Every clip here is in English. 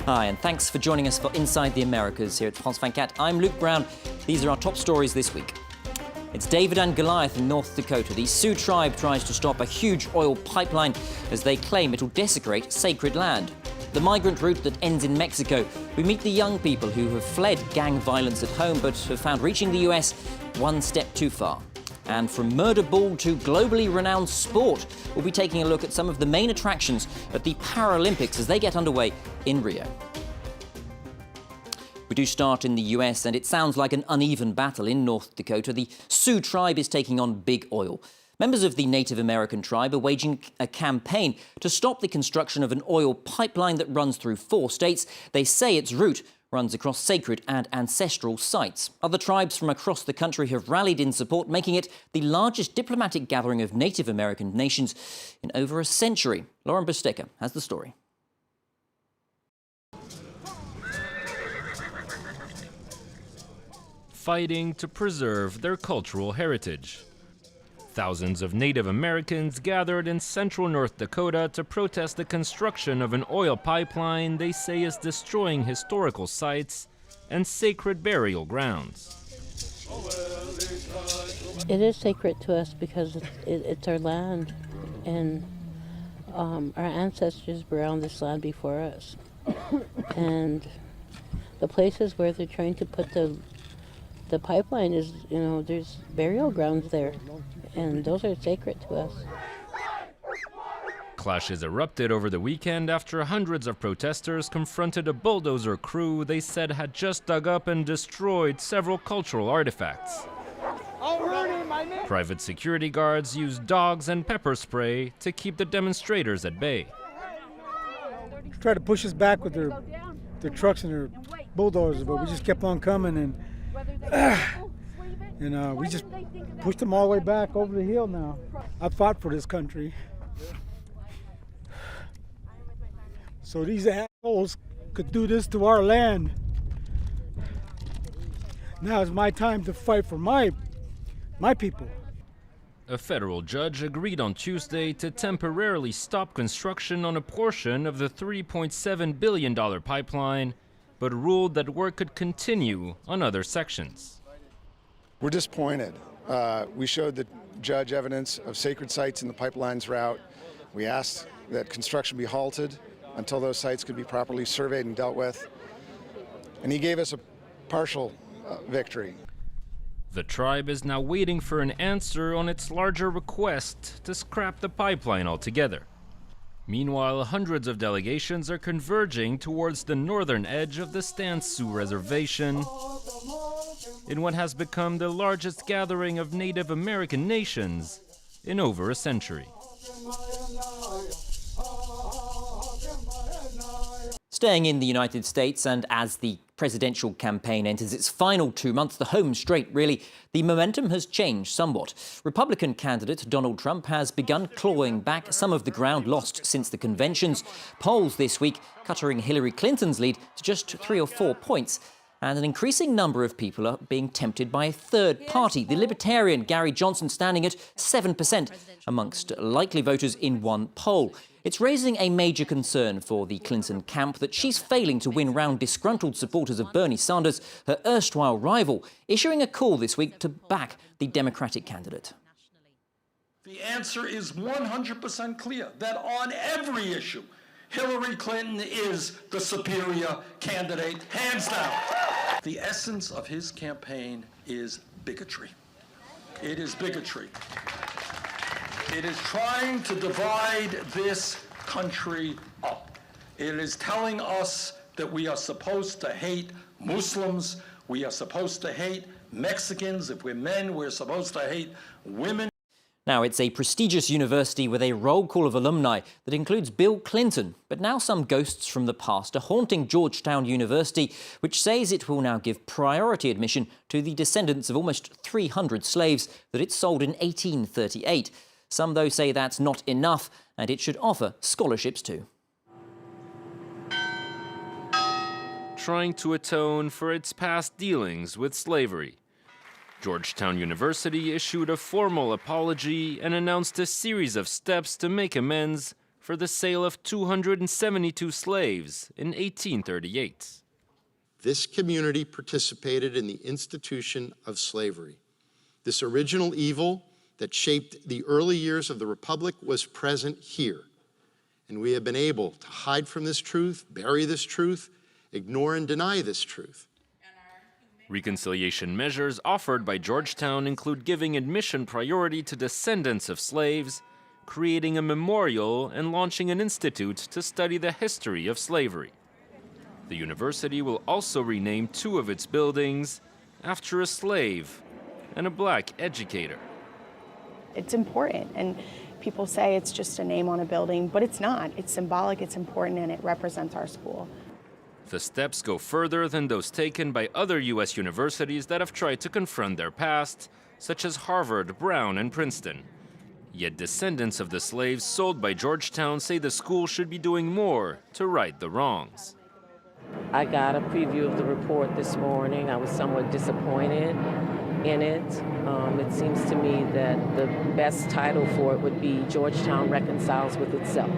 Hi, and thanks for joining us for Inside the Americas here at France 24. I'm Luke Brown. These are our top stories this week. It's David and Goliath in North Dakota. The Sioux tribe tries to stop a huge oil pipeline as they claim it'll desecrate sacred land. The migrant route that ends in Mexico. We meet the young people who have fled gang violence at home but have found reaching the US one step too far. And from murder ball to globally renowned sport, we'll be taking a look at some of the main attractions at the Paralympics as they get underway in Rio. We do start in the US, and it sounds like an uneven battle in North Dakota. The Sioux tribe is taking on big oil. Members of the Native American tribe are waging a campaign to stop the construction of an oil pipeline that runs through 4 states. They say its route runs across sacred and ancestral sites. Other tribes from across the country have rallied in support, making it the largest diplomatic gathering of Native American nations in over a century. Lauren Bosteka has the story. Fighting to preserve their cultural heritage. Thousands of Native Americans gathered in central North Dakota to protest the construction of an oil pipeline they say is destroying historical sites and sacred burial grounds. It is sacred to us because it's our land, and our ancestors were on this land before us. And the places where they're trying to put the pipeline is, there's burial grounds there, and those are sacred to us. Clashes erupted over the weekend after hundreds of protesters confronted a bulldozer crew they said had just dug up and destroyed several cultural artifacts. Private security guards used dogs and pepper spray to keep the demonstrators at bay. Tried to push us back with their trucks and their bulldozers, but we just kept on coming, and we just pushed them all the way back over the hill now. I fought for this country. So these assholes could do this to our land. Now it's my time to fight for my people. A federal judge agreed on Tuesday to temporarily stop construction on a portion of the $3.7 billion pipeline, but ruled that work could continue on other sections. We're disappointed. We showed the judge evidence of sacred sites in the pipeline's route. We asked that construction be halted until those sites could be properly surveyed and dealt with. And he gave us a partial victory. The tribe is now waiting for an answer on its larger request to scrap the pipeline altogether. Meanwhile, hundreds of delegations are converging towards the northern edge of the Sioux reservation in what has become the largest gathering of Native American nations in over a century. Staying in the United States, and as the presidential campaign enters its final 2 months, the home straight really, the momentum has changed somewhat. Republican candidate Donald Trump has begun clawing back some of the ground lost since the conventions. Polls this week cutting Hillary Clinton's lead to just 3 or 4 points. And an increasing number of people are being tempted by a third party, the Libertarian Gary Johnson standing at 7% amongst likely voters in one poll. It's raising a major concern for the Clinton camp that she's failing to win round disgruntled supporters of Bernie Sanders, her erstwhile rival, issuing a call this week to back the Democratic candidate. The answer is 100% clear, that on every issue, Hillary Clinton is the superior candidate, hands down. The essence of his campaign is bigotry. It is bigotry. It is trying to divide this country up. It is telling us that we are supposed to hate Muslims, we are supposed to hate Mexicans. If we're men, we're supposed to hate women. Now, it's a prestigious university with a roll call of alumni that includes Bill Clinton. But now some ghosts from the past are haunting Georgetown University, which says it will now give priority admission to the descendants of almost 300 slaves that it sold in 1838. Some, though, say that's not enough, and it should offer scholarships too. Trying to atone for its past dealings with slavery, Georgetown University issued a formal apology and announced a series of steps to make amends for the sale of 272 slaves in 1838. This community participated in the institution of slavery. This original evil that shaped the early years of the Republic was present here. And we have been able to hide from this truth, bury this truth, ignore and deny this truth. Reconciliation measures offered by Georgetown include giving admission priority to descendants of slaves, creating a memorial, and launching an institute to study the history of slavery. The university will also rename 2 of its buildings after a slave and a black educator. It's important, and people say it's just a name on a building, but it's not. It's symbolic, it's important, and it represents our school. The steps go further than those taken by other U.S. universities that have tried to confront their past, such as Harvard, Brown, and Princeton. Yet descendants of the slaves sold by Georgetown say the school should be doing more to right the wrongs. I got a preview of the report this morning. I was somewhat disappointed in it. It seems to me that the best title for it would be Georgetown Reconciles with Itself,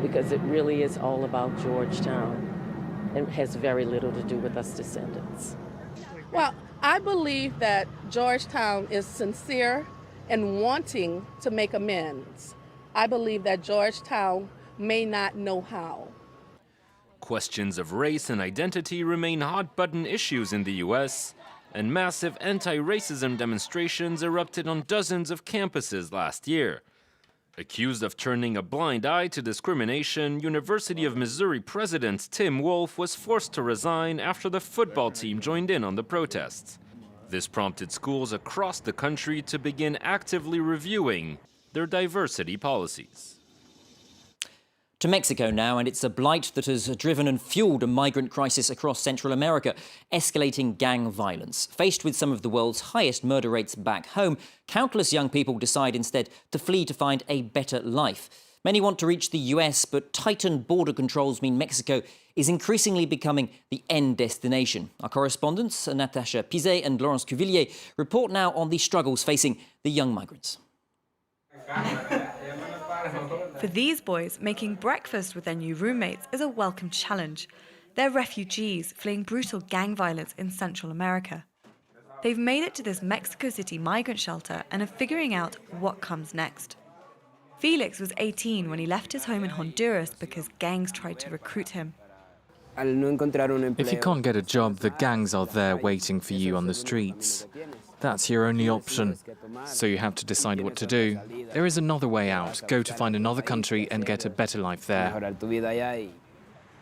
because it really is all about Georgetown and has very little to do with us descendants. Well, I believe that Georgetown is sincere in wanting to make amends. I believe that Georgetown may not know how. Questions of race and identity remain hot-button issues in the U.S., and massive anti-racism demonstrations erupted on dozens of campuses last year. Accused of turning a blind eye to discrimination, University of Missouri President Tim Wolf was forced to resign after the football team joined in on the protests. This prompted schools across the country to begin actively reviewing their diversity policies. To Mexico now, and it's a blight that has driven and fueled a migrant crisis across Central America, escalating gang violence. Faced with some of the world's highest murder rates back home, countless young people decide instead to flee to find a better life. Many want to reach the US, but tightened border controls mean Mexico is increasingly becoming the end destination. Our correspondents, Natasha Pizet and Laurence Cuvillier, report now on the struggles facing the young migrants. For these boys, making breakfast with their new roommates is a welcome challenge. They're refugees fleeing brutal gang violence in Central America. They've made it to this Mexico City migrant shelter and are figuring out what comes next. Felix was 18 when he left his home in Honduras because gangs tried to recruit him. If you can't get a job, the gangs are there waiting for you on the streets. That's your only option. So you have to decide what to do. There is another way out. Go to find another country and get a better life there.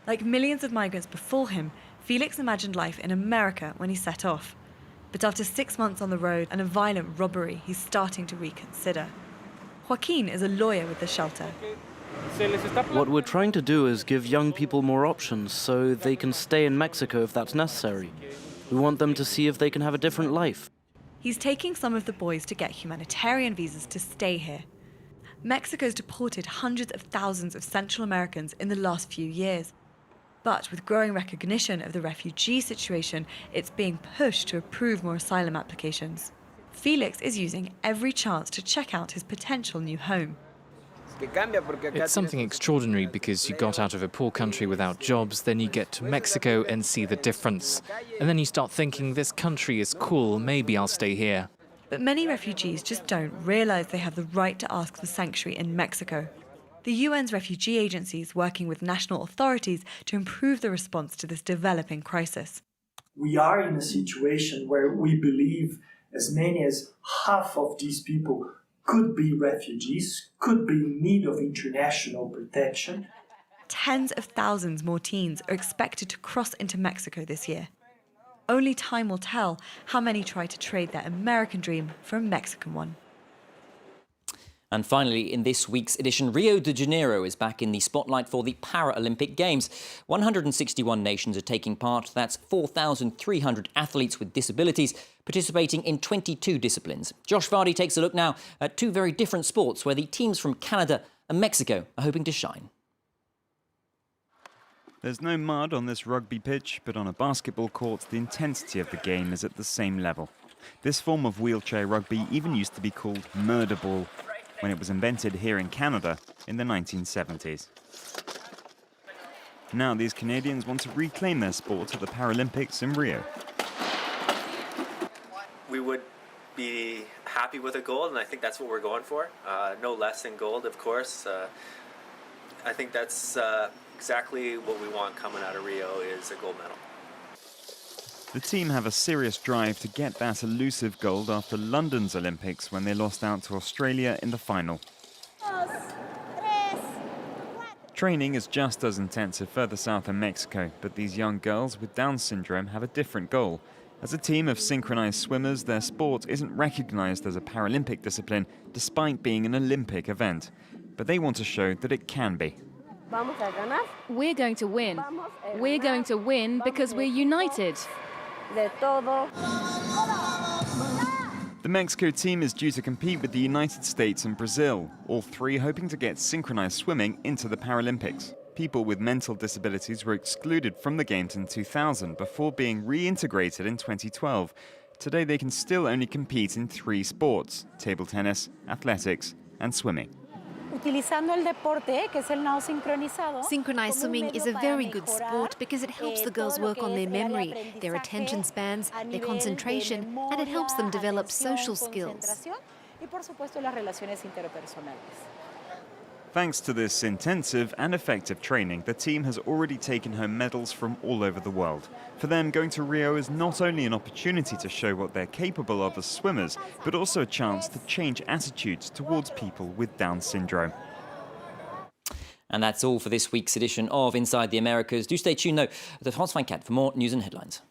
Like millions of migrants before him, Felix imagined life in America when he set off. But after 6 months on the road and a violent robbery, he's starting to reconsider. Joaquin is a lawyer with the shelter. What we're trying to do is give young people more options so they can stay in Mexico if that's necessary. We want them to see if they can have a different life. He's taking some of the boys to get humanitarian visas to stay here. Mexico's deported hundreds of thousands of Central Americans in the last few years. But with growing recognition of the refugee situation, it's being pushed to approve more asylum applications. Felix is using every chance to check out his potential new home. It's something extraordinary because you got out of a poor country without jobs, then you get to Mexico and see the difference. And then you start thinking, this country is cool, maybe I'll stay here. But many refugees just don't realize they have the right to ask for sanctuary in Mexico. The UN's refugee agency is working with national authorities to improve the response to this developing crisis. We are in a situation where we believe as many as half of these people could be refugees, could be in need of international protection. Tens of thousands more teens are expected to cross into Mexico this year. Only time will tell how many try to trade their American dream for a Mexican one. And finally, in this week's edition, Rio de Janeiro is back in the spotlight for the Paralympic Games. 161 nations are taking part. That's 4,300 athletes with disabilities participating in 22 disciplines. Josh Vardy takes a look now at 2 very different sports where the teams from Canada and Mexico are hoping to shine. There's no mud on this rugby pitch, but on a basketball court, the intensity of the game is at the same level. This form of wheelchair rugby even used to be called murder ball. When it was invented here in Canada, in the 1970s. Now these Canadians want to reclaim their sport at the Paralympics in Rio. We would be happy with a gold, and I think that's what we're going for. No less than gold, of course. I think that's exactly what we want coming out of Rio, is a gold medal. The team have a serious drive to get that elusive gold after London's Olympics, when they lost out to Australia in the final. Training is just as intensive further south in Mexico, but these young girls with Down syndrome have a different goal. As a team of synchronized swimmers, their sport isn't recognized as a Paralympic discipline, despite being an Olympic event. But they want to show that it can be. We're going to win. We're going to win because we're united. The Mexico team is due to compete with the United States and Brazil, all three hoping to get synchronized swimming into the Paralympics. People with mental disabilities were excluded from the Games in 2000 before being reintegrated in 2012. Today they can still only compete in 3 sports: table tennis, athletics and swimming. Synchronized swimming is a very good sport because it helps the girls work on their memory, their attention spans, their concentration, and it helps them develop social skills. Thanks to this intensive and effective training, the team has already taken home medals from all over the world. For them, going to Rio is not only an opportunity to show what they're capable of as swimmers, but also a chance to change attitudes towards people with Down syndrome. And that's all for this week's edition of Inside the Americas. Do stay tuned, though, to France 24 for more news and headlines.